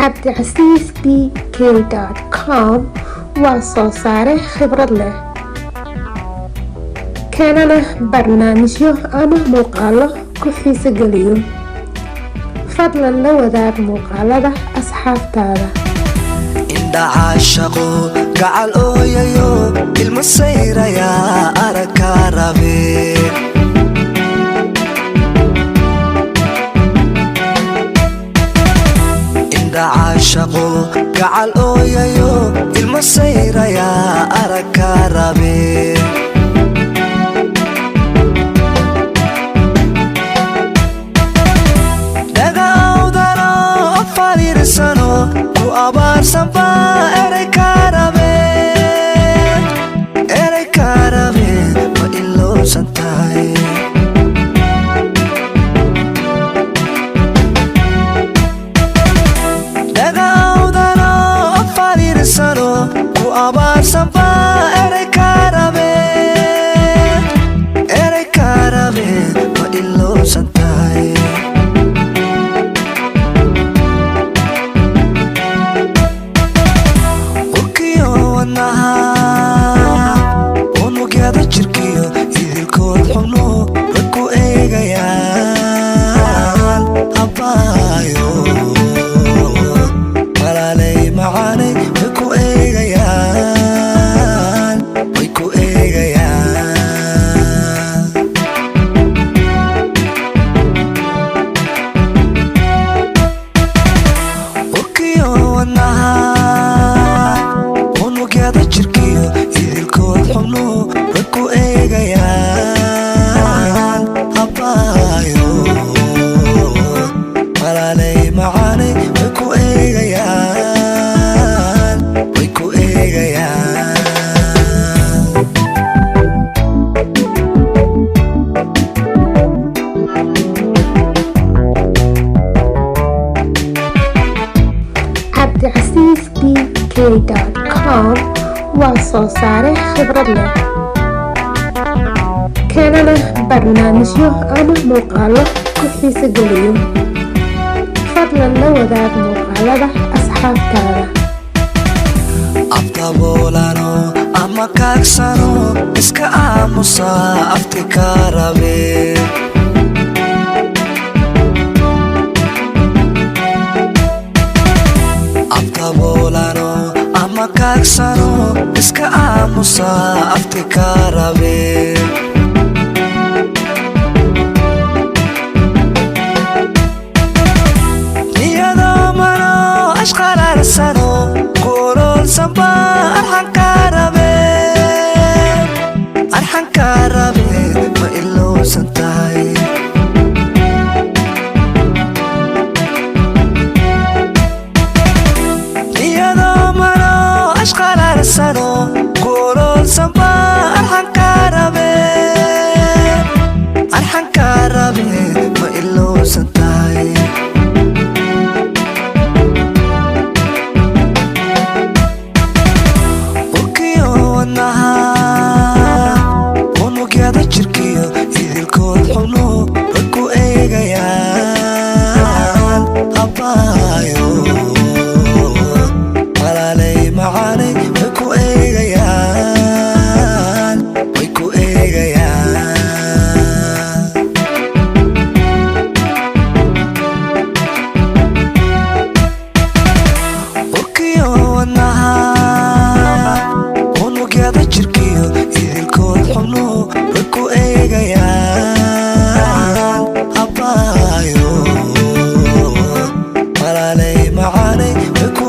cabdicasiisbk.com waa soo saare khibrad leh keenana barnaamijyo ama muuqaalo ku xiiso geliyo. fadlan la wadaag muuqaalada asxaabtaada. indhaha shaqo gacal ooyayo ilmo sayraya aragka rabe indhaha shaqo gacal ooyayo ilmo sayraya aragka rabe sano ku abaarsan baa eray karabe ma ilowsan tahay dhagawdano fariirsano ku abaarsan baa eray karabe ma ilowsan tahay unugyada jirkiyo idilkood xubno way ku eegayaan habbaayo walaalay macaanay way ku eegayaan ukiyo wadnaha unugyada jirkiyo idilkood xubno way ku eegayaan habbaayo walaalay macaanay way ku eegayaan cabdicasiisbk.com waa soo saare khibrad leh keenana barnaamijyo ama muuqaalo ku xiiso geliyo. fadlan la wadaag muuqaalada asxaabtaada. afdaboolano ama kaagsano iska aamusa afti ka rabe afdaboolano ama kaagsano iska aamusa afti ka rabe niyadoo mano ashqalaalsano kuololsan baa arxanka rabe ma ilowsan tahay niyadoo mano ashqalaalsano kuololsan baa arxanka rabe ma ilowsan tahay ukiyo wadnaha unugyada jirkiyo idilkood xubno way ku eegayaan habbaayo walaalay macaanay way ku eegayaan ukiyo wadnaha unugyada jirkiyo idilkood xubno way ku eegayaan habbaayo walaalay macaanay way ku